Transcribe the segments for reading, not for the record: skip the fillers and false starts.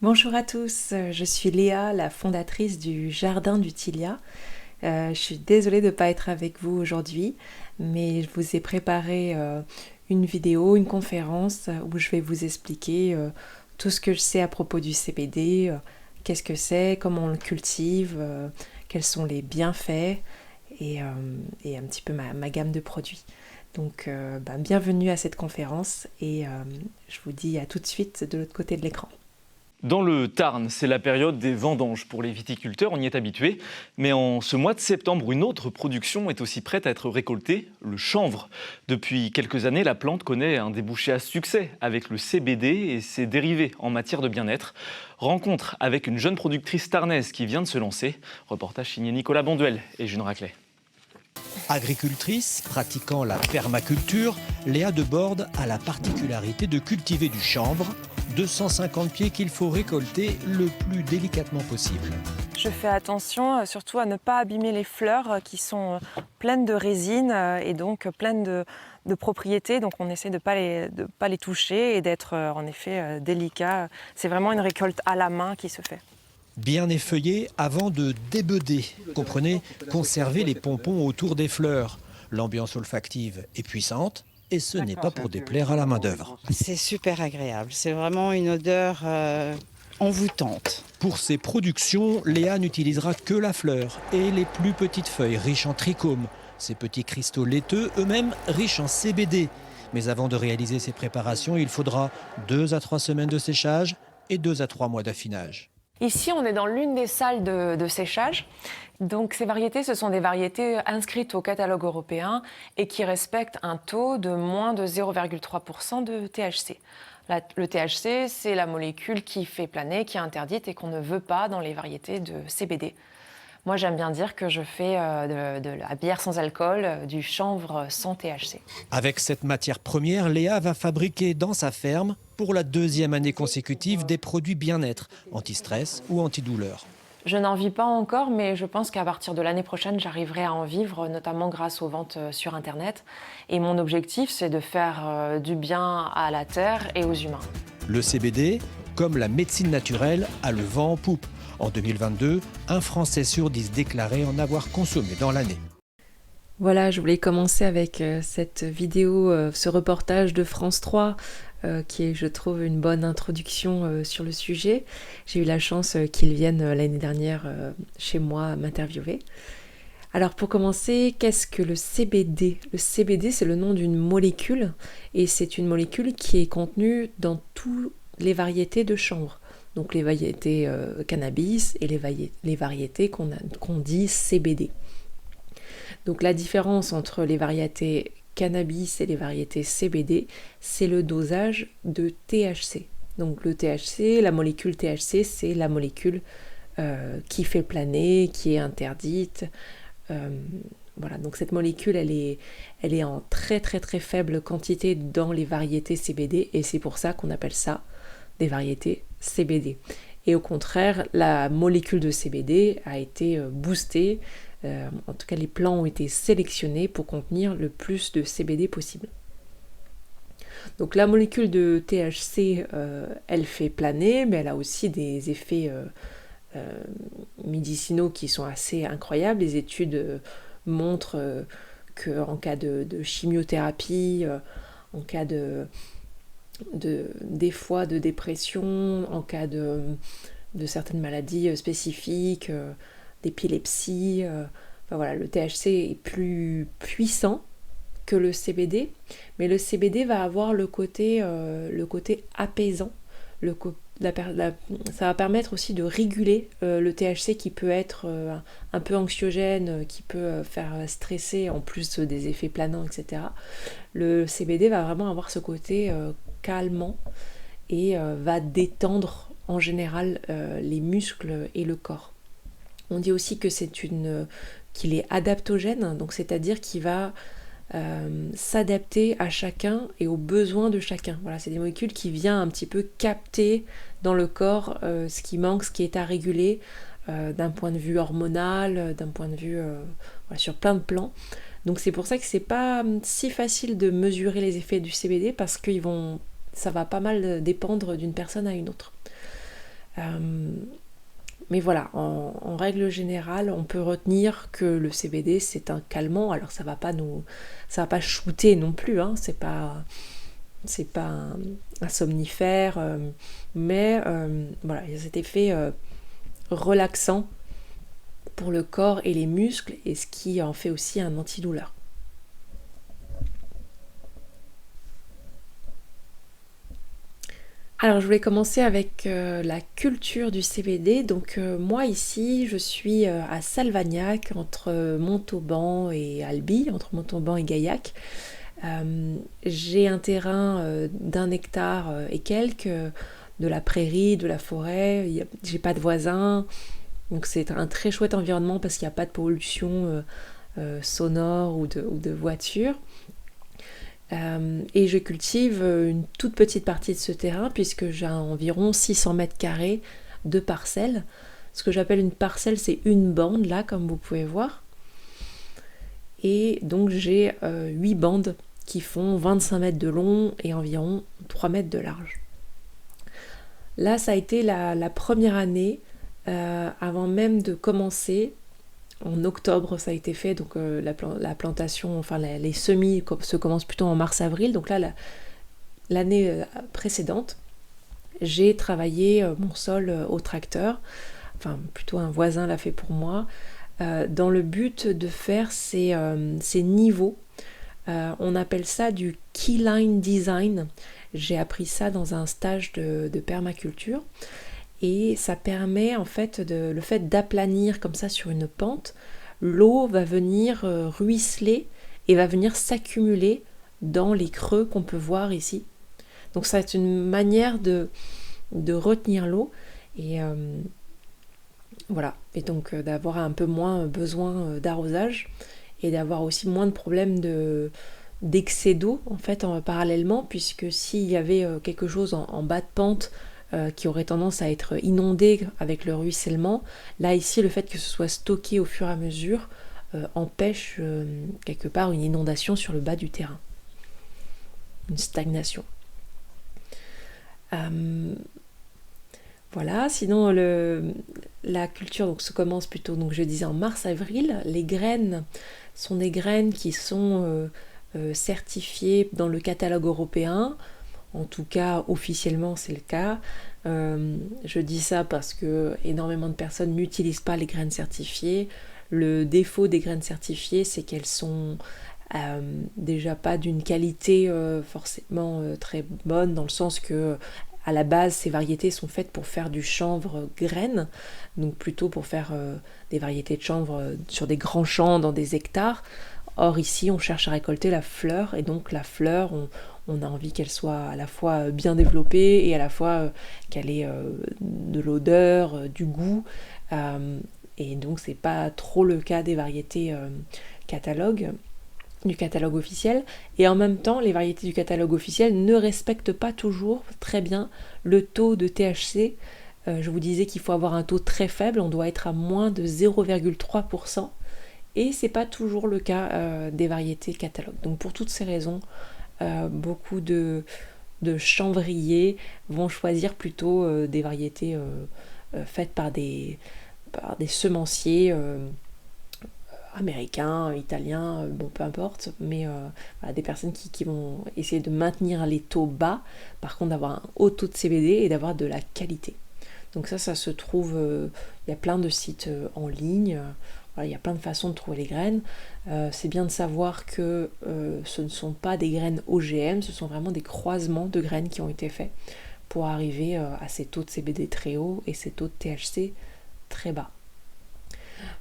Bonjour à tous, je suis Léa, la fondatrice du Jardin du Tilia. Je suis désolée de ne pas être avec vous aujourd'hui, mais je vous ai préparé une vidéo, une conférence où je vais vous expliquer tout ce que je sais à propos du CBD, qu'est-ce que c'est, comment on le cultive, quels sont les bienfaits et un petit peu ma gamme de produits. Donc bienvenue à cette conférence et je vous dis à tout de suite de l'autre côté de l'écran. Dans le Tarn, c'est la période des vendanges pour les viticulteurs, on y est habitué. Mais en ce mois de septembre, une autre production est aussi prête à être récoltée, le chanvre. Depuis quelques années, la plante connaît un débouché à succès avec le CBD et ses dérivés en matière de bien-être. Rencontre avec une jeune productrice tarnaise qui vient de se lancer. Reportage signé Nicolas Bonduel et June Raclet. Agricultrice, pratiquant la permaculture, Léa Deborde a la particularité de cultiver du chanvre, 250 pieds qu'il faut récolter le plus délicatement possible. Je fais attention surtout à ne pas abîmer les fleurs qui sont pleines de résine et donc pleines de propriétés. Donc on essaie de pas les toucher et d'être en effet délicat. C'est vraiment une récolte à la main qui se fait. Bien effeuillé avant de débeuder. Comprenez, conserver les pompons autour des fleurs. L'ambiance olfactive est puissante et ce n'est pas pour déplaire à la main-d'œuvre. C'est super agréable, c'est vraiment une odeur envoûtante. Pour ses productions, Léa n'utilisera que la fleur et les plus petites feuilles riches en trichome. Ces petits cristaux laiteux, eux-mêmes riches en CBD. Mais avant de réaliser ces préparations, il faudra 2 à 3 semaines de séchage et 2 à 3 mois d'affinage. Ici, on est dans l'une des salles de séchage. Donc, ces variétés, ce sont des variétés inscrites au catalogue européen et qui respectent un taux de moins de 0,3% de THC. Le THC, c'est la molécule qui fait planer, qui est interdite et qu'on ne veut pas dans les variétés de CBD. Moi, j'aime bien dire que je fais de la bière sans alcool, du chanvre sans THC. Avec cette matière première, Léa va fabriquer dans sa ferme, pour la 2e année consécutive, des produits bien-être, anti-stress ou antidouleur. Je n'en vis pas encore, mais je pense qu'à partir de l'année prochaine, j'arriverai à en vivre, notamment grâce aux ventes sur Internet. Et mon objectif, c'est de faire du bien à la terre et aux humains. Le CBD, comme la médecine naturelle, a le vent en poupe. En 2022, un Français sur 10 déclarait en avoir consommé dans l'année. Voilà, je voulais commencer avec cette vidéo, ce reportage de France 3 qui est, je trouve, une bonne introduction sur le sujet. J'ai eu la chance qu'ils viennent l'année dernière chez moi m'interviewer. Alors pour commencer, qu'est-ce que le CBD ? Le CBD, c'est le nom d'une molécule et c'est une molécule qui est contenue dans toutes les variétés de chanvre. Donc les variétés cannabis et les variétés qu'on dit CBD. Donc la différence entre les variétés cannabis et les variétés CBD, c'est le dosage de THC. Donc le THC, la molécule THC, c'est la molécule qui fait planer, qui est interdite. Voilà, donc cette molécule, elle est en très très très faible quantité dans les variétés CBD et c'est pour ça qu'on appelle ça des variétés CBD. Et au contraire, la molécule de CBD a été boostée, en tout cas les plants ont été sélectionnés pour contenir le plus de CBD possible. Donc la molécule de THC, elle fait planer, mais elle a aussi des effets médicinaux qui sont assez incroyables. Les études montrent qu'en cas de chimiothérapie, en cas des fois de dépression, en cas de certaines maladies spécifiques, d'épilepsie, enfin voilà, le THC est plus puissant que le CBD, mais le CBD va avoir le côté apaisant, ça va permettre aussi de réguler le THC qui peut être un peu anxiogène, qui peut faire stresser en plus des effets planants, etc. Le CBD va vraiment avoir ce côté calmant et va détendre en général les muscles et le corps. On dit aussi que qu'il est adaptogène, donc c'est-à-dire qu'il va s'adapter à chacun et aux besoins de chacun. Voilà, c'est des molécules qui viennent un petit peu capter dans le corps ce qui manque, ce qui est à réguler d'un point de vue hormonal, d'un point de vue voilà, sur plein de plans. Donc c'est pour ça que c'est pas si facile de mesurer les effets du CBD parce que ça va pas mal dépendre d'une personne à une autre. Mais voilà, en règle générale, on peut retenir que le CBD c'est un calmant. Alors ça va pas shooter non plus, hein, c'est pas un somnifère, mais voilà, il y a cet effet relaxant pour le corps et les muscles, et ce qui en fait aussi un antidouleur. Alors je voulais commencer avec la culture du CBD. Donc moi ici je suis à Salvagnac, entre Montauban et Albi, entre Montauban et Gaillac. J'ai un terrain d'1 hectare et quelques, de la prairie, de la forêt. J'ai pas de voisins, donc c'est un très chouette environnement parce qu'il n'y a pas de pollution sonore ou de voitures. Et je cultive une toute petite partie de ce terrain puisque j'ai environ 600 mètres carrés de parcelles. Ce que j'appelle une parcelle, c'est une bande là, comme vous pouvez voir. Et donc j'ai 8 bandes qui font 25 mètres de long et environ 3 mètres de large. Là, ça a été la première année, avant même de commencer. En octobre, ça a été fait, donc la plantation, enfin les semis se commencent plutôt en mars-avril. Donc là, l'année précédente, j'ai travaillé mon sol au tracteur, enfin plutôt un voisin l'a fait pour moi, dans le but de faire ces niveaux. On appelle ça du keyline design. J'ai appris ça dans un stage de permaculture. Et ça permet en fait le fait d'aplanir comme ça sur une pente, l'eau va venir ruisseler et va venir s'accumuler dans les creux qu'on peut voir ici. Donc ça c'est une manière de retenir l'eau et voilà. Et donc d'avoir un peu moins besoin d'arrosage et d'avoir aussi moins de problèmes d'excès d'eau en fait parallèlement, puisque s'il y avait quelque chose en bas de pente qui aurait tendance à être inondé avec le ruissellement, là ici le fait que ce soit stocké au fur et à mesure empêche quelque part une inondation sur le bas du terrain, une stagnation. Voilà, sinon la culture donc, se commence plutôt, donc je disais en mars-avril. Les graines sont des graines qui sont certifiées dans le catalogue européen. En tout cas, officiellement, c'est le cas. Je dis ça parce que énormément de personnes n'utilisent pas les graines certifiées. Le défaut des graines certifiées, c'est qu'elles sont déjà pas d'une qualité forcément très bonne, dans le sens que à la base, ces variétés sont faites pour faire du chanvre graine, donc plutôt pour faire des variétés de chanvre sur des grands champs, dans des hectares. Or ici, on cherche à récolter la fleur, et donc la fleur, on a envie qu'elle soit à la fois bien développée et à la fois qu'elle ait de l'odeur, du goût. Et donc c'est pas trop le cas des variétés du catalogue officiel. Et en même temps, les variétés du catalogue officiel ne respectent pas toujours très bien le taux de THC. Je vous disais qu'il faut avoir un taux très faible, on doit être à moins de 0,3%. Et c'est pas toujours le cas des variétés catalogue. Donc pour toutes ces raisons, beaucoup de chanvriers vont choisir plutôt des variétés faites par des semenciers américains, italiens, bon peu importe, mais voilà, des personnes qui vont essayer de maintenir les taux bas, par contre d'avoir un haut taux de CBD et d'avoir de la qualité. Donc ça se trouve, il y a plein de sites en ligne. Voilà, il y a plein de façons de trouver les graines. C'est bien de savoir que ce ne sont pas des graines OGM, ce sont vraiment des croisements de graines qui ont été faits pour arriver à ces taux de CBD très hauts et ces taux de THC très bas.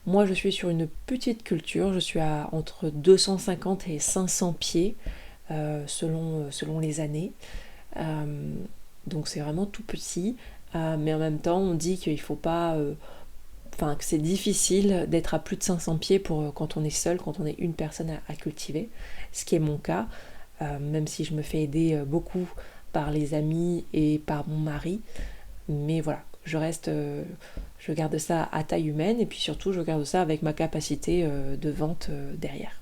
Moi, je suis sur une petite culture, je suis à entre 250 et 500 pieds selon les années. Donc c'est vraiment tout petit, mais en même temps, on dit qu'il ne faut pas... que c'est difficile d'être à plus de 500 pieds quand on est seul, quand on est une personne à cultiver, ce qui est mon cas, même si je me fais aider beaucoup par les amis et par mon mari. Mais voilà, je garde ça à taille humaine, et puis surtout je garde ça avec ma capacité de vente derrière.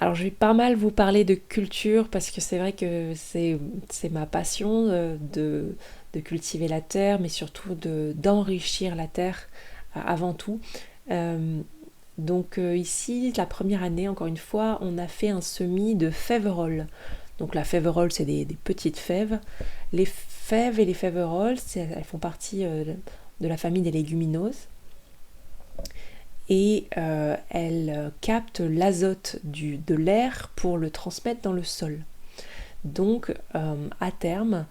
Alors je vais pas mal vous parler de culture parce que c'est vrai que c'est ma passion de cultiver la terre, mais surtout d'enrichir la terre avant tout. Euh, ici, la première année, encore une fois, on a fait un semis de féveroles. Donc la féverole, c'est des petites fèves. Les fèves et les féveroles, elles font partie de la famille des légumineuses. Et elles captent l'azote de l'air pour le transmettre dans le sol. Donc à terme,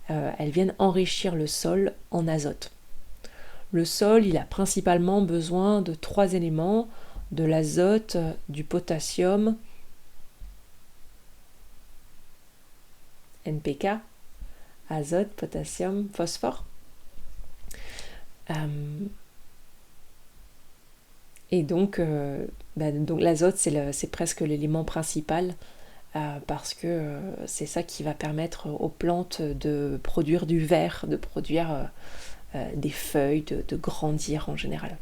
elles viennent enrichir le sol en azote. Le sol, il a principalement besoin de 3 éléments, de l'azote, du potassium, NPK, azote, potassium, phosphore. Et donc l'azote, c'est presque l'élément principal parce que c'est ça qui va permettre aux plantes de produire du verre, de produire des feuilles, de grandir en général.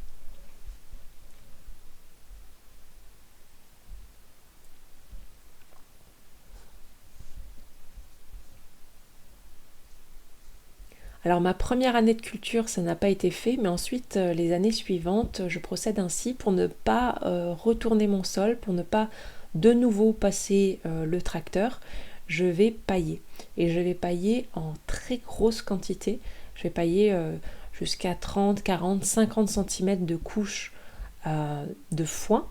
Alors ma première année de culture, ça n'a pas été fait, mais ensuite les années suivantes, je procède ainsi pour ne pas retourner mon sol, pour ne pas de nouveau passer le tracteur. Je vais pailler. Et je vais pailler en très grosse quantité. Je vais pailler jusqu'à 30, 40, 50 cm de couche de foin.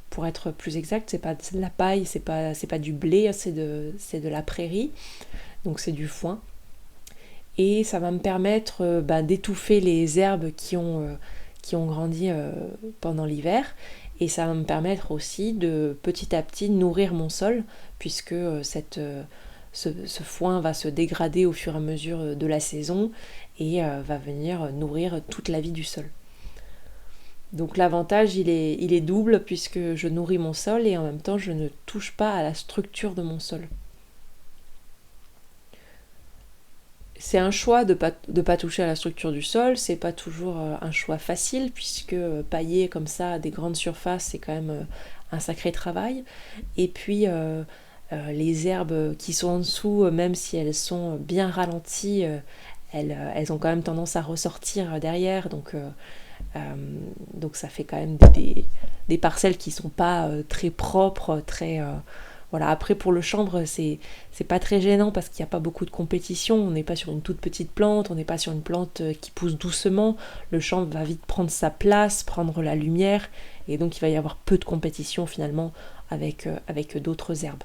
Pour être plus exact, c'est pas de la paille, c'est pas du blé, c'est de la prairie. Donc c'est du foin. Et ça va me permettre d'étouffer les herbes qui ont grandi pendant l'hiver. Et ça va me permettre aussi de petit à petit nourrir mon sol, puisque ce foin va se dégrader au fur et à mesure de la saison et va venir nourrir toute la vie du sol. Donc l'avantage il est double, puisque je nourris mon sol et en même temps je ne touche pas à la structure de mon sol. C'est un choix de pas toucher à la structure du sol, c'est pas toujours un choix facile, puisque pailler comme ça à des grandes surfaces, c'est quand même un sacré travail. Et puis les herbes qui sont en dessous, même si elles sont bien ralenties, elles ont quand même tendance à ressortir derrière, donc ça fait quand même des parcelles qui sont pas très propres, très... Voilà. Après pour le chanvre, c'est pas très gênant parce qu'il n'y a pas beaucoup de compétition, on n'est pas sur une toute petite plante, on n'est pas sur une plante qui pousse doucement, le chanvre va vite prendre sa place, prendre la lumière, et donc il va y avoir peu de compétition finalement avec d'autres herbes.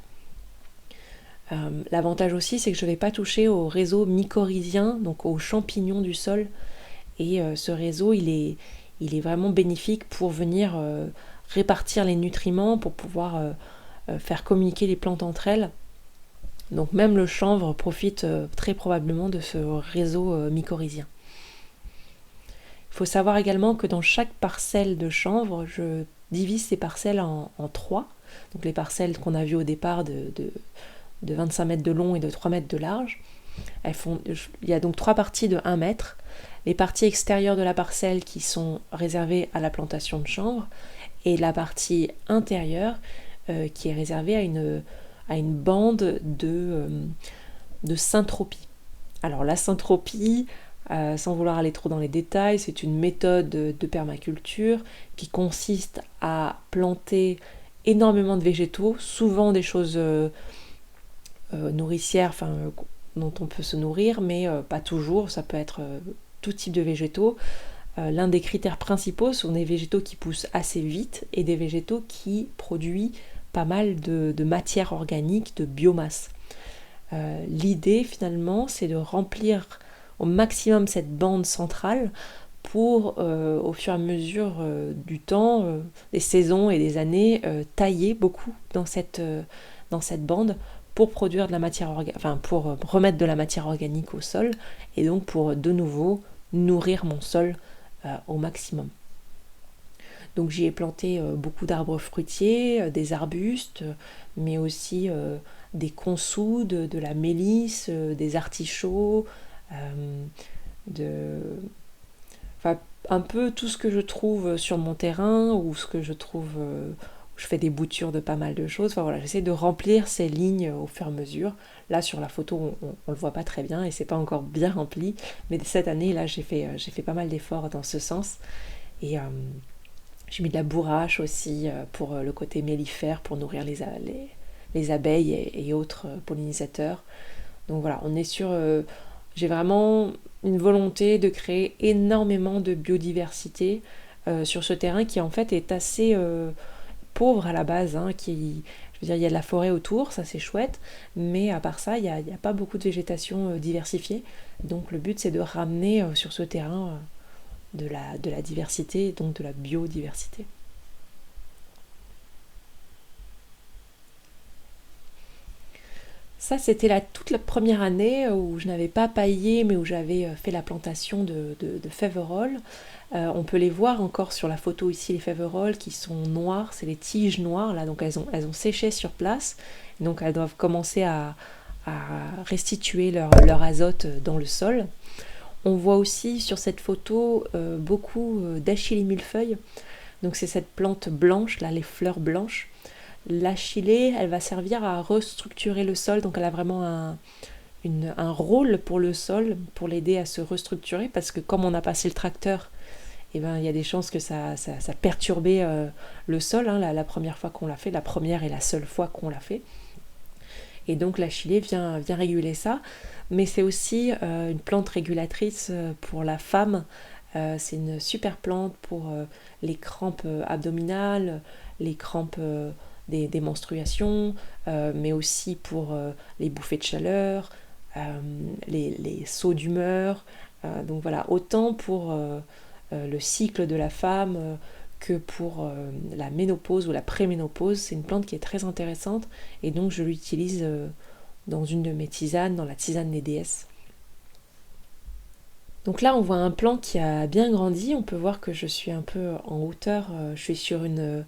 L'avantage aussi, c'est que je ne vais pas toucher au réseau mycorhizien, donc aux champignons du sol, et ce réseau il est vraiment bénéfique pour venir répartir les nutriments, pour pouvoir faire communiquer les plantes entre elles. Donc même le chanvre profite très probablement de ce réseau mycorhizien. Il faut savoir également que dans chaque parcelle de chanvre, je divise ces parcelles en 3. Donc les parcelles qu'on a vues au départ de 25 mètres de long et de 3 mètres de large. Il y a donc 3 parties de 1 mètre. Les parties extérieures de la parcelle qui sont réservées à la plantation de chanvre, et la partie intérieure qui est réservée à une bande de syntropie. Alors la syntropie, sans vouloir aller trop dans les détails, c'est une méthode de permaculture qui consiste à planter énormément de végétaux, souvent des choses nourricières, dont on peut se nourrir, mais pas toujours, ça peut être tout type de végétaux. L'un des critères principaux sont des végétaux qui poussent assez vite et des végétaux qui produisent pas mal de matière organique, de biomasse. L'idée finalement, c'est de remplir au maximum cette bande centrale pour, au fur et à mesure du temps, des saisons et des années, tailler beaucoup dans cette bande pour produire de la matière pour remettre de la matière organique au sol, et donc pour de nouveau nourrir mon sol au maximum. Donc j'y ai planté beaucoup d'arbres fruitiers, des arbustes, mais aussi des consoudes, de la mélisse, des artichauts, un peu tout ce que je trouve sur mon terrain, ou ce que je trouve où je fais des boutures de pas mal de choses. Enfin voilà, j'essaie de remplir ces lignes au fur et à mesure. Là sur la photo, on le voit pas très bien et c'est pas encore bien rempli. Mais cette année, là, j'ai fait pas mal d'efforts dans ce sens. Et j'ai mis de la bourrache aussi pour le côté mellifère, pour nourrir les abeilles et autres pollinisateurs. Donc voilà, on est sur... j'ai vraiment une volonté de créer énormément de biodiversité sur ce terrain qui en fait est assez pauvre à la base. Hein, je veux dire, il y a de la forêt autour, ça c'est chouette, mais à part ça, il n'y a pas beaucoup de végétation diversifiée. Donc le but c'est de ramener sur ce terrain de la diversité, donc de la biodiversité. Ça, c'était toute la première année où je n'avais pas paillé, mais où j'avais fait la plantation de féveroles. On peut les voir encore sur la photo ici, les féveroles qui sont noires, c'est les tiges noires, là, donc elles ont séché sur place, donc elles doivent commencer à restituer leur azote dans le sol. On voit aussi sur cette photo beaucoup d'achillée millefeuille, donc c'est cette plante blanche, là, les fleurs blanches. L'achillée, elle va servir à restructurer le sol, donc elle a vraiment un rôle pour le sol, pour l'aider à se restructurer, parce que comme on a passé le tracteur, eh ben, il y a des chances que ça perturbait le sol, hein, la première fois qu'on l'a fait, la première et la seule fois qu'on l'a fait. Et donc l'achillée vient réguler ça, mais c'est aussi une plante régulatrice pour la femme. C'est une super plante pour les crampes abdominales, les crampes des menstruations, mais aussi pour les bouffées de chaleur, les sauts d'humeur. Donc voilà, autant pour le cycle de la femme que pour la ménopause ou la préménopause. C'est une plante qui est très intéressante et donc je l'utilise dans une de mes tisanes, dans la tisane des déesses. Donc là on voit un plant qui a bien grandi, on peut voir que je suis un peu en hauteur, je suis sur une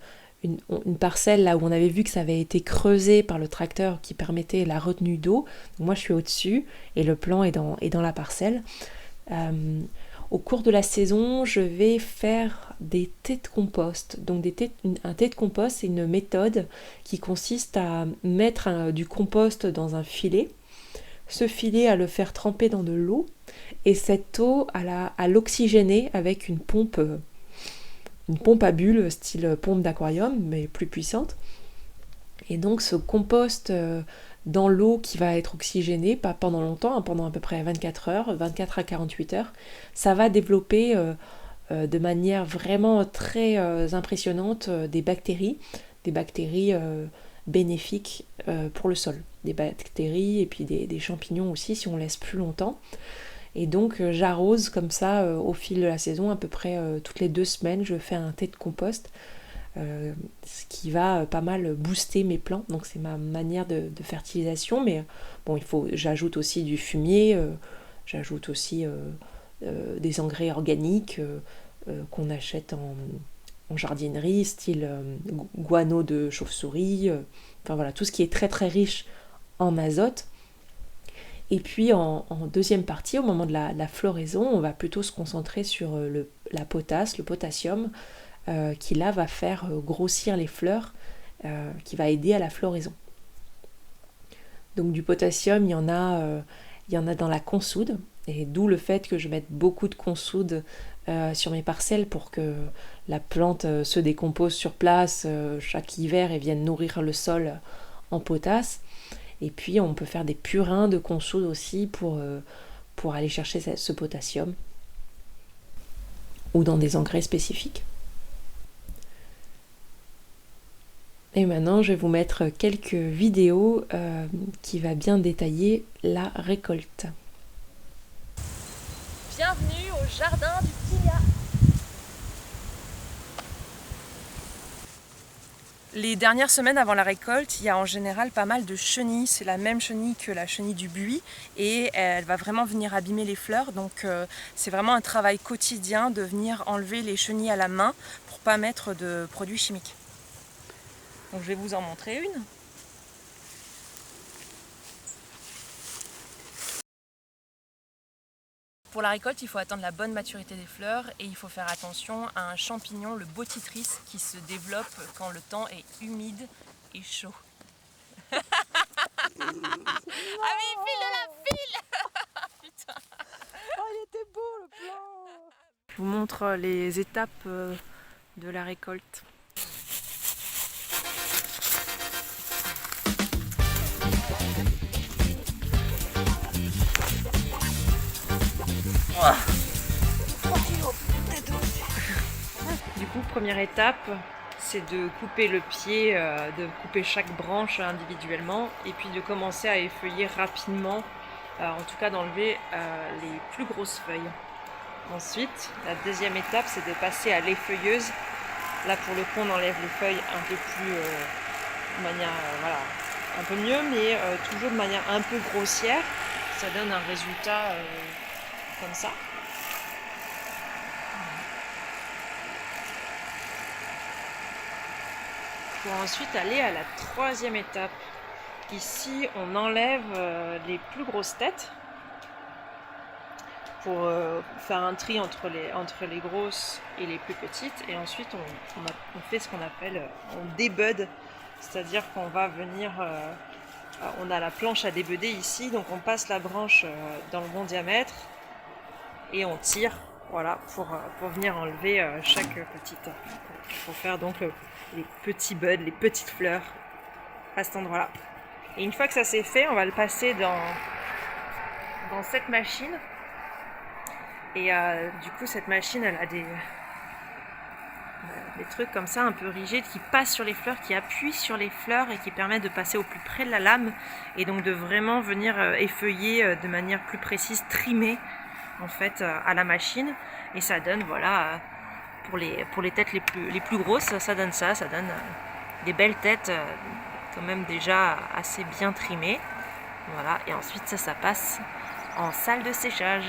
parcelle là où on avait vu que ça avait été creusé par le tracteur qui permettait la retenue d'eau. Donc moi je suis au-dessus et le plant est dans la parcelle. Au cours de la saison, je vais faire des thés de compost. Donc un thé de compost, c'est une méthode qui consiste à mettre du compost dans un filet, ce filet à le faire tremper dans de l'eau, et cette eau à l'oxygéner avec une pompe à bulles, style pompe d'aquarium, mais plus puissante. Et donc ce compost dans l'eau qui va être oxygénée, pas pendant longtemps, hein, pendant à peu près 24 heures, 24 à 48 heures, ça va développer de manière vraiment très impressionnante des bactéries bénéfiques pour le sol. Des bactéries et puis des champignons aussi si on laisse plus longtemps. Et donc j'arrose comme ça au fil de la saison, à peu près toutes les 2 semaines, je fais un thé de compost. Ce qui va pas mal booster mes plants, donc c'est ma manière de fertilisation. Mais bon, j'ajoute aussi du fumier, j'ajoute aussi des engrais organiques qu'on achète en jardinerie, style guano de chauve-souris, enfin voilà, tout ce qui est très très riche en azote. Et puis en deuxième partie, au moment de la floraison, on va plutôt se concentrer sur la potasse, le potassium, qui là va faire grossir les fleurs, qui va aider à la floraison. Donc du potassium, il y en a dans la consoude, et d'où le fait que je mette beaucoup de consoude sur mes parcelles pour que la plante se décompose sur place chaque hiver et vienne nourrir le sol en potasse. Et puis on peut faire des purins de consoude aussi pour aller chercher ce potassium, ou dans des engrais spécifiques. Et maintenant, je vais vous mettre quelques vidéos qui va bien détailler la récolte. Bienvenue au jardin du Pilia. Les dernières semaines avant la récolte, il y a en général pas mal de chenilles. C'est la même chenille que la chenille du buis et elle va vraiment venir abîmer les fleurs. Donc c'est vraiment un travail quotidien de venir enlever les chenilles à la main pour ne pas mettre de produits chimiques. Donc je vais vous en montrer une. Pour la récolte, il faut attendre la bonne maturité des fleurs et il faut faire attention à un champignon, le botrytis, qui se développe quand le temps est humide et chaud. Ah mais il file de la file. Putain. Oh, il était beau le plan. Je vous montre les étapes de la récolte. Du coup, première étape, c'est de couper le pied, de couper chaque branche individuellement et puis de commencer à effeuiller rapidement, en tout cas d'enlever les plus grosses feuilles. Ensuite, la deuxième étape, c'est de passer à l'effeuilleuse. Là, pour le coup, on enlève les feuilles un peu plus, de manière, voilà, un peu mieux, mais toujours de manière un peu grossière. Ça donne un résultat comme ça. Pour ensuite aller à la troisième étape. Ici, on enlève les plus grosses têtes pour faire un tri entre les grosses et les plus petites. Et ensuite, on fait ce qu'on appelle, on débud, c'est-à-dire qu'on va venir, on a la planche à débuder ici, donc on passe la branche dans le bon diamètre et on tire, voilà, pour venir enlever chaque petite. Pour faire donc les petits buds, les petites fleurs à cet endroit-là. Et une fois que ça c'est fait, on va le passer dans cette machine. Et du coup, cette machine, elle a des trucs comme ça, un peu rigides, qui passent sur les fleurs, qui appuient sur les fleurs et qui permettent de passer au plus près de la lame et donc de vraiment venir effeuiller de manière plus précise, trimer en fait à la machine. Et ça donne, voilà, pour les têtes les plus grosses, ça donne des belles têtes quand même déjà assez bien trimées. Voilà, et ensuite ça passe en salle de séchage.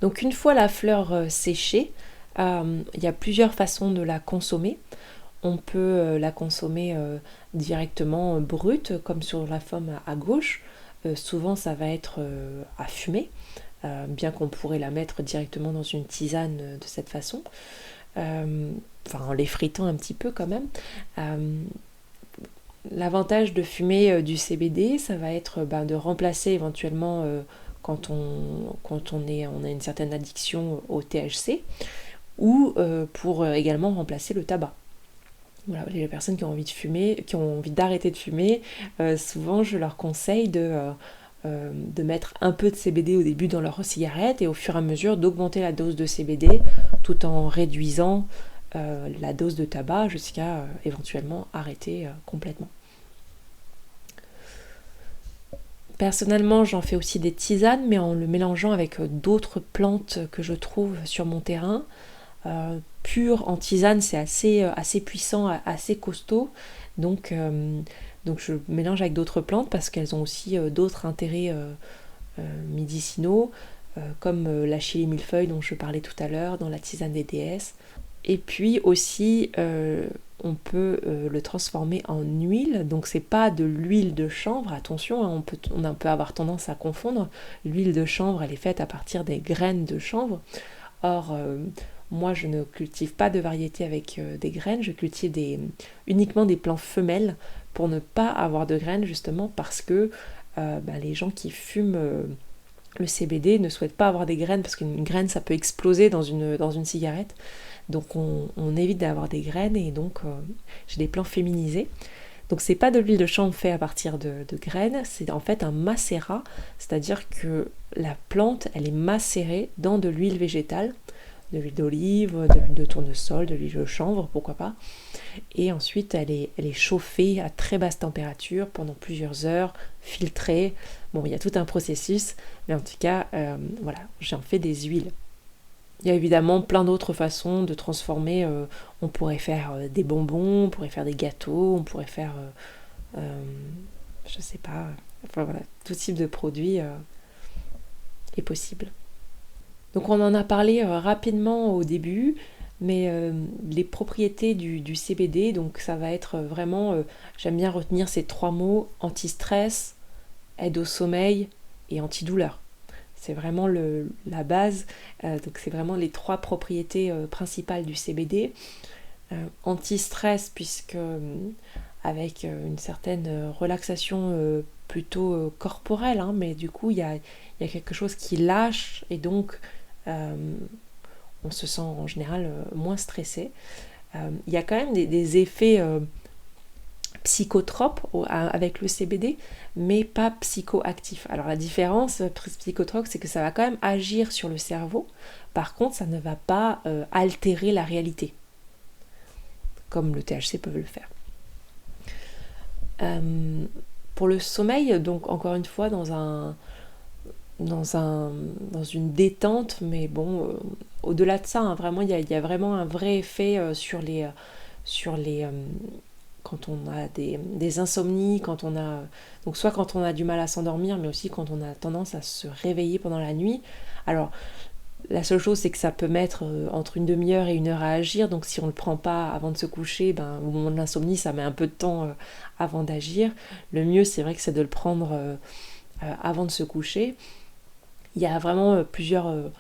Donc une fois la fleur séchée, il y a plusieurs façons de la consommer. On peut la consommer directement brute, comme sur la forme à gauche. Souvent ça va être à fumer, bien qu'on pourrait la mettre directement dans une tisane de cette façon. Enfin en les fritant un petit peu quand même. L'avantage de fumer du CBD, ça va être de remplacer éventuellement quand on a une certaine addiction au THC, ou pour également remplacer le tabac. Voilà, les personnes qui ont envie de fumer, qui ont envie d'arrêter de fumer, souvent je leur conseille de mettre un peu de CBD au début dans leur cigarette et au fur et à mesure d'augmenter la dose de CBD tout en réduisant la dose de tabac jusqu'à éventuellement arrêter complètement. Personnellement, j'en fais aussi des tisanes, mais en le mélangeant avec d'autres plantes que je trouve sur mon terrain. Pur en tisane, c'est assez puissant, assez costaud. Donc je mélange avec d'autres plantes parce qu'elles ont aussi d'autres intérêts médicinaux, comme la chili millefeuille dont je parlais tout à l'heure dans la tisane des déesses. Et puis aussi, on peut le transformer en huile, donc c'est pas de l'huile de chanvre, attention, hein, on peut avoir tendance à confondre. L'huile de chanvre, elle est faite à partir des graines de chanvre. Or, moi je ne cultive pas de variété avec des graines, je cultive uniquement des plants femelles pour ne pas avoir de graines, justement parce que les gens qui fument le CBD ne souhaitent pas avoir des graines, parce qu'une graine ça peut exploser dans une cigarette. Donc on évite d'avoir des graines, et donc j'ai des plants féminisés. Donc c'est pas de l'huile de chanvre fait à partir de graines, c'est en fait un macérat, c'est-à-dire que la plante elle est macérée dans de l'huile végétale. de l'huile d'olive, de l'huile de tournesol, de l'huile de chanvre, pourquoi pas. Et ensuite, elle est chauffée à très basse température pendant plusieurs heures, filtrée. Bon, il y a tout un processus, mais en tout cas, voilà, j'en fais des huiles. Il y a évidemment plein d'autres façons de transformer. On pourrait faire des bonbons, on pourrait faire des gâteaux, on pourrait faire, je sais pas, enfin voilà, tout type de produit est possible. Donc on en a parlé rapidement au début, mais les propriétés du CBD, donc ça va être vraiment, j'aime bien retenir ces 3 mots, anti-stress, aide au sommeil et antidouleur. C'est vraiment la base, donc c'est vraiment les 3 propriétés principales du CBD. Anti-stress, puisque avec une certaine relaxation plutôt corporelle, hein, mais du coup il y a quelque chose qui lâche et donc on se sent en général moins stressé. Il y a quand même des effets psychotropes avec le CBD, mais pas psychoactifs. Alors la différence psychotrope, c'est que ça va quand même agir sur le cerveau, par contre ça ne va pas altérer la réalité, comme le THC peut le faire. Pour le sommeil, donc encore une fois dans une détente, mais bon, au-delà de ça, hein, vraiment, il y a vraiment un vrai effet sur les quand on a des insomnies, quand on a donc soit quand on a du mal à s'endormir, mais aussi quand on a tendance à se réveiller pendant la nuit. Alors la seule chose, c'est que ça peut mettre entre une demi-heure et 1 heure à agir, donc si on ne le prend pas avant de se coucher, au moment de l'insomnie, ça met un peu de temps avant d'agir. Le mieux, c'est vrai que c'est de le prendre avant de se coucher. Il y a vraiment plusieurs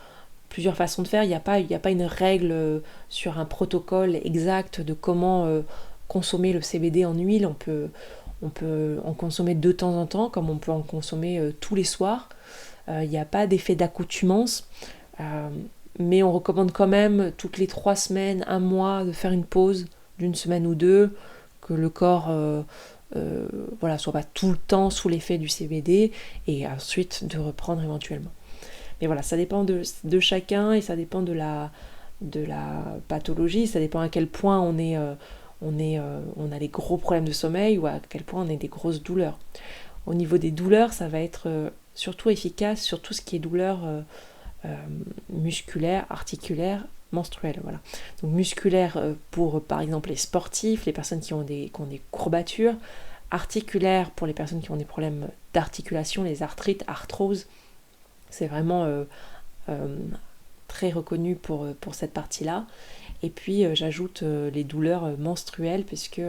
façons de faire. Il n'y a pas une règle sur un protocole exact de comment consommer le CBD en huile. On peut en consommer de temps en temps, comme on peut en consommer tous les soirs. Il n'y a pas d'effet d'accoutumance, mais on recommande quand même toutes les 3 semaines, 1 mois, de faire une pause d'1 semaine ou 2, que le corps soit pas tout le temps sous l'effet du CBD, et ensuite de reprendre éventuellement. Mais voilà, ça dépend de chacun, et ça dépend de la pathologie, ça dépend à quel point on a des gros problèmes de sommeil, ou à quel point on a des grosses douleurs. Au niveau des douleurs, ça va être surtout efficace sur tout ce qui est douleur musculaire, articulaire, menstruelle. Voilà. Donc musculaire pour par exemple les sportifs, les personnes qui ont des courbatures, articulaire pour les personnes qui ont des problèmes d'articulation, les arthrites, arthrose. C'est vraiment très reconnu pour cette partie-là. Et puis j'ajoute les douleurs menstruelles, puisque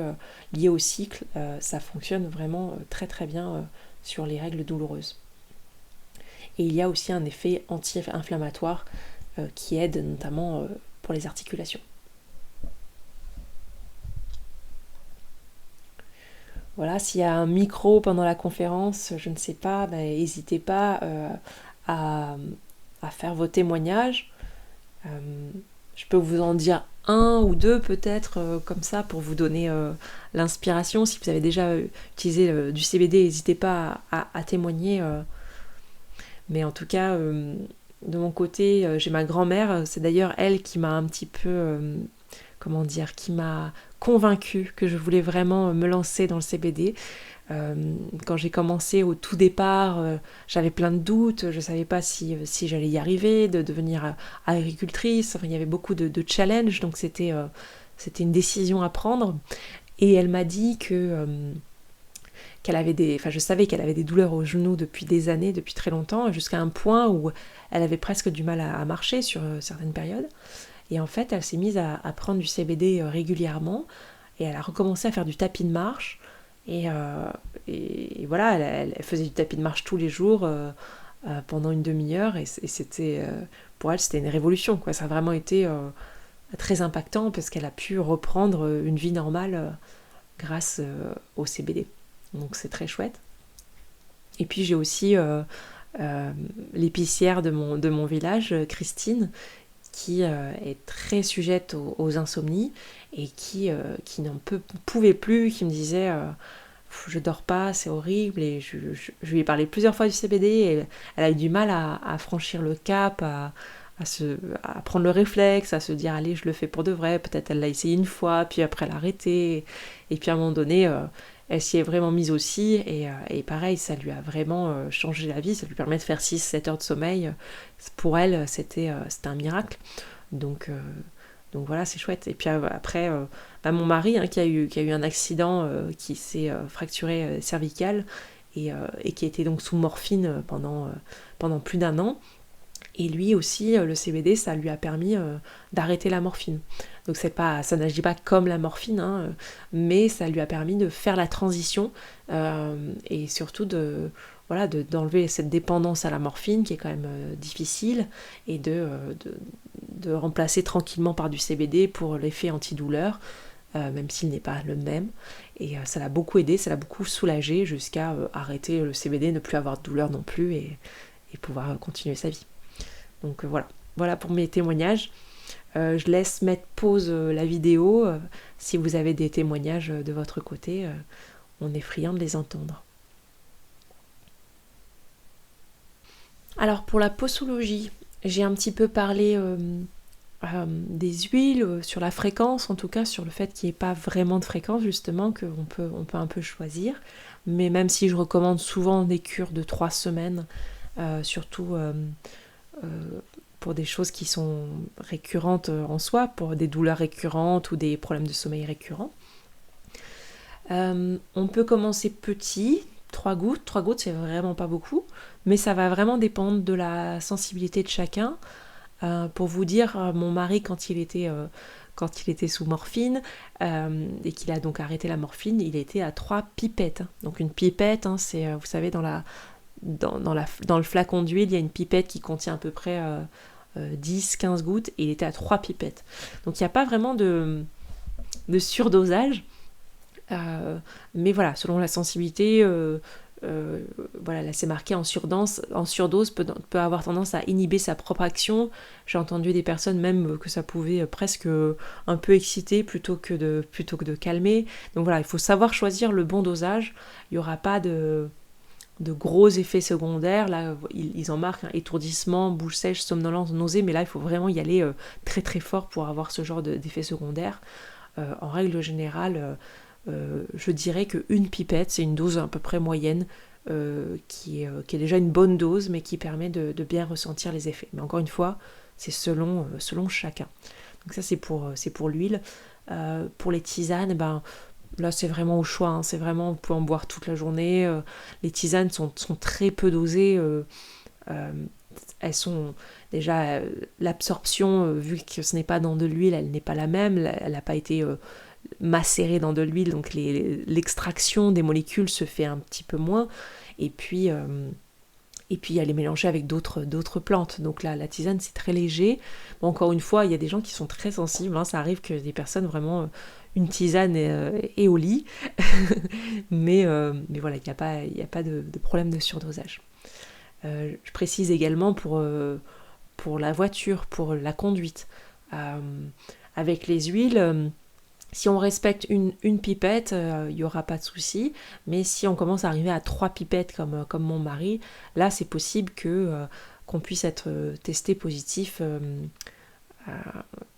liées au cycle, ça fonctionne vraiment très très bien sur les règles douloureuses. Et il y a aussi un effet anti-inflammatoire qui aide notamment pour les articulations. Voilà, s'il y a un micro pendant la conférence, je ne sais pas, n'hésitez pas à faire vos témoignages. Je peux vous en dire 1 ou 2 peut-être, comme ça, pour vous donner l'inspiration. Si vous avez déjà utilisé du CBD, n'hésitez pas à témoigner. Mais en tout cas, de mon côté, j'ai ma grand-mère, c'est d'ailleurs elle qui m'a un petit peu, qui m'a convaincue que je voulais vraiment me lancer dans le CBD. Quand j'ai commencé au tout départ, j'avais plein de doutes, je ne savais pas si j'allais y arriver, de devenir agricultrice. Enfin, il y avait beaucoup de challenges, donc c'était une décision à prendre. Et elle m'a dit je savais qu'elle avait des douleurs aux genoux depuis des années, depuis très longtemps, jusqu'à un point où elle avait presque du mal à marcher sur certaines périodes. Et en fait, elle s'est mise à prendre du CBD régulièrement, et elle a recommencé à faire du tapis de marche. Et voilà, elle faisait du tapis de marche tous les jours pendant une demi-heure, et c'était pour elle, c'était une révolution, quoi. Ça a vraiment été très impactant, parce qu'elle a pu reprendre une vie normale grâce au CBD. Donc c'est très chouette. Et puis j'ai aussi l'épicière de mon village, Christine, qui est très sujette aux insomnies, et qui n'en pouvait plus, qui me disait je dors pas, c'est horrible. Et je lui ai parlé plusieurs fois du CBD, et elle a eu du mal à franchir le cap, à à prendre le réflexe, à se dire allez je le fais pour de vrai, peut-être elle l'a essayé une fois, puis après elle a arrêté, et puis à un moment donné elle s'y est vraiment mise aussi, et pareil ça lui a vraiment changé la vie, ça lui permet de faire 6-7 heures de sommeil, pour elle c'était un miracle, donc voilà c'est chouette. Et puis après mon mari qui a eu un accident qui s'est fracturé cervical, et qui était donc sous morphine pendant plus d'1 an. Et lui aussi, le CBD, ça lui a permis d'arrêter la morphine. Donc ça n'agit pas comme la morphine, hein, mais ça lui a permis de faire la transition et surtout d'enlever cette dépendance à la morphine qui est quand même difficile, et de remplacer tranquillement par du CBD pour l'effet antidouleur, même s'il n'est pas le même. Et ça l'a beaucoup aidé, ça l'a beaucoup soulagé jusqu'à arrêter le CBD, ne plus avoir de douleur non plus, et pouvoir continuer sa vie. Donc voilà pour mes témoignages. Je laisse mettre pause la vidéo. Si vous avez des témoignages de votre côté, on est friand de les entendre. Alors pour la posologie, j'ai un petit peu parlé des huiles, sur la fréquence, en tout cas sur le fait qu'il n'y ait pas vraiment de fréquence, justement, qu'on peut un peu choisir. Mais même si je recommande souvent des cures de 3 semaines, surtout pour des choses qui sont récurrentes en soi, pour des douleurs récurrentes ou des problèmes de sommeil récurrents. On peut commencer petit, 3 gouttes. 3 gouttes, c'est vraiment pas beaucoup, mais ça va vraiment dépendre de la sensibilité de chacun. Pour vous dire, mon mari, quand il était sous morphine et qu'il a donc arrêté la morphine, il était à 3 pipettes. Donc une pipette, hein, c'est, vous savez, dans le flacon d'huile, il y a une pipette qui contient à peu près 10-15 gouttes, et il était à 3 pipettes. Donc il n'y a pas vraiment de surdosage, mais voilà, selon la sensibilité, voilà, là c'est marqué en surdose peut avoir tendance à inhiber sa propre action. J'ai entendu des personnes même que ça pouvait presque un peu exciter plutôt que de calmer. Donc voilà, il faut savoir choisir le bon dosage. Il n'y aura pas de gros effets secondaires. Là, ils en marquent, étourdissement, bouche sèche, somnolence, nausée, mais là, il faut vraiment y aller très très fort pour avoir ce genre d'effets secondaires. En règle générale, je dirais qu'une pipette, c'est une dose à peu près moyenne, qui est déjà une bonne dose, mais qui permet de bien ressentir les effets. Mais encore une fois, c'est selon chacun. Donc ça, c'est pour l'huile. Pour les tisanes, là, c'est vraiment au choix, hein. C'est vraiment, vous pouvez en boire toute la journée. Les tisanes sont très peu dosées. Elles sont déjà, l'absorption, vu que ce n'est pas dans de l'huile, elle n'est pas la même. Elle n'a pas été macérée dans de l'huile, donc l'extraction des molécules se fait un petit peu moins. Et puis elle est mélangée avec d'autres plantes. Donc là, la tisane, c'est très léger. Bon, encore une fois, il y a des gens qui sont très sensibles, hein. Ça arrive que des personnes vraiment... une tisane et au lit, mais voilà, il n'y a pas de problème de surdosage. Je précise également pour la voiture, pour la conduite. Avec les huiles, si on respecte une pipette, il n'y aura pas de souci, mais si on commence à arriver à 3 pipettes comme mon mari, là c'est possible qu'on puisse être testé positif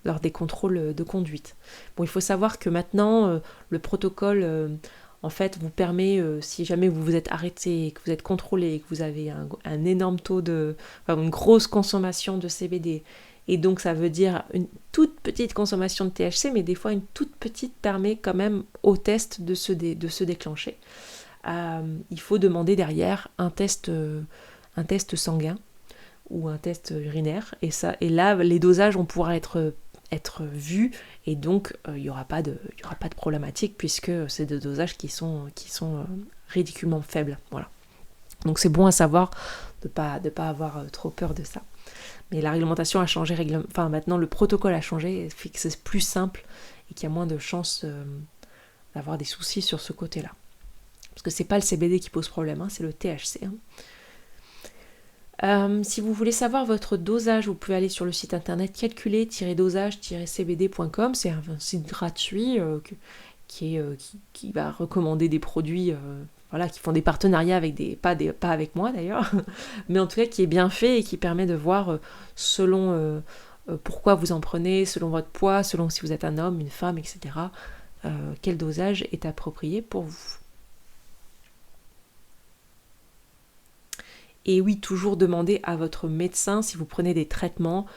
lors des contrôles de conduite. Bon, il faut savoir que maintenant, le protocole, en fait, vous permet, si jamais vous vous êtes arrêté, que vous êtes contrôlé, que vous avez un énorme taux une grosse consommation de CBD, et donc ça veut dire une toute petite consommation de THC, mais des fois une toute petite permet quand même au test de se déclencher. Il faut demander derrière un test sanguin ou un test urinaire, et là les dosages on pourra être vus, et donc il y aura pas de problématique, puisque c'est des dosages qui sont ridiculement faibles. Voilà. Donc c'est bon à savoir de pas avoir trop peur de ça. Mais la réglementation a changé, maintenant le protocole a changé, fait que c'est plus simple et qu'il y a moins de chances d'avoir des soucis sur ce côté-là. Parce que c'est pas le CBD qui pose problème, hein, c'est le THC. Si vous voulez savoir votre dosage, vous pouvez aller sur le site internet calculer-dosage-cbd.com. C'est un site gratuit qui va recommander des produits voilà, qui font des partenariats avec pas avec moi d'ailleurs, mais en tout cas qui est bien fait et qui permet de voir selon pourquoi vous en prenez, selon votre poids, selon si vous êtes un homme, une femme, etc., quel dosage est approprié pour vous. Et oui, toujours demander à votre médecin si vous prenez des traitements,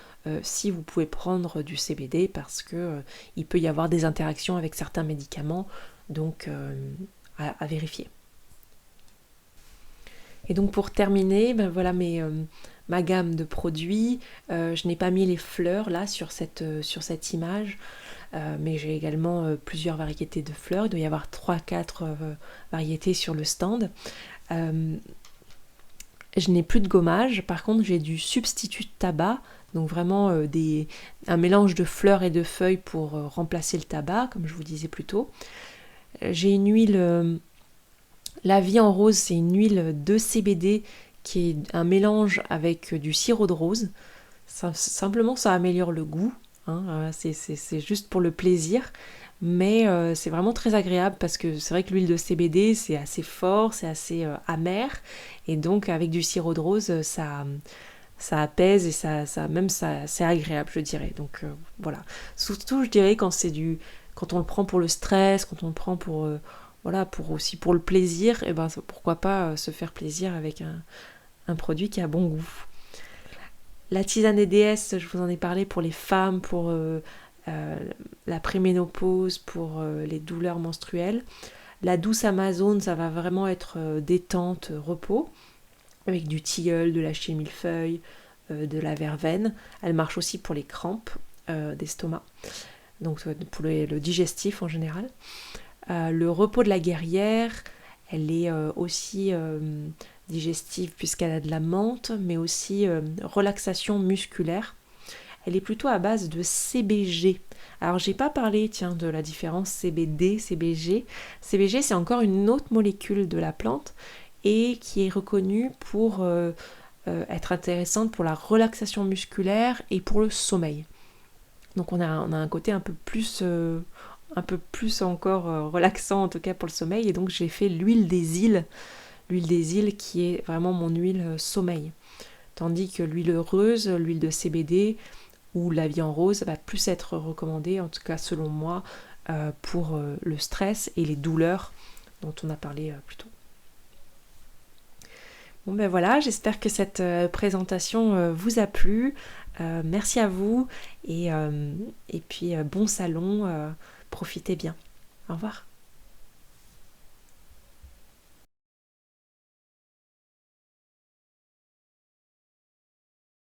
si vous pouvez prendre du CBD parce que il peut y avoir des interactions avec certains médicaments, donc à vérifier. Et donc pour terminer, ben voilà ma gamme de produits. Je n'ai pas mis les fleurs là sur cette image, mais j'ai également plusieurs variétés de fleurs. Il doit y avoir 3-4 variétés sur le stand. Je n'ai plus de gommage, par contre j'ai du substitut de tabac, donc vraiment un mélange de fleurs et de feuilles pour remplacer le tabac, comme je vous disais plus tôt. J'ai une huile, la vie en rose, c'est une huile de CBD qui est un mélange avec du sirop de rose. Simplement ça améliore le goût, hein, c'est juste pour le plaisir. Mais c'est vraiment très agréable parce que c'est vrai que l'huile de CBD c'est assez fort, c'est assez amer, et donc avec du sirop de rose ça apaise et c'est agréable, je dirais. Donc voilà, surtout je dirais quand on le prend pour le stress, quand on le prend pour aussi pour le plaisir, et ben pourquoi pas se faire plaisir avec un produit qui a bon goût. La tisane EDS, je vous en ai parlé pour les femmes, pour la préménopause, pour les douleurs menstruelles. La douce Amazone, ça va vraiment être détente, repos, avec du tilleul, de la chimilfeuille, de la verveine. Elle marche aussi pour les crampes d'estomac, donc pour le digestif en général. Le repos de la guerrière, elle est aussi digestive puisqu'elle a de la menthe, mais aussi relaxation musculaire. Elle est plutôt à base de CBG. Alors j'ai pas parlé de la différence CBD, CBG. CBG c'est encore une autre molécule de la plante et qui est reconnue pour être intéressante pour la relaxation musculaire et pour le sommeil. Donc on a un côté un peu plus encore relaxant en tout cas pour le sommeil, et donc j'ai fait l'huile des îles qui est vraiment mon huile sommeil. Tandis que l'huile heureuse, l'huile de CBD ou la vie en rose va plus être recommandée, en tout cas selon moi, pour le stress et les douleurs dont on a parlé plus tôt. Bon ben voilà, j'espère que cette présentation vous a plu. Merci à vous et puis bon salon, profitez bien. Au revoir.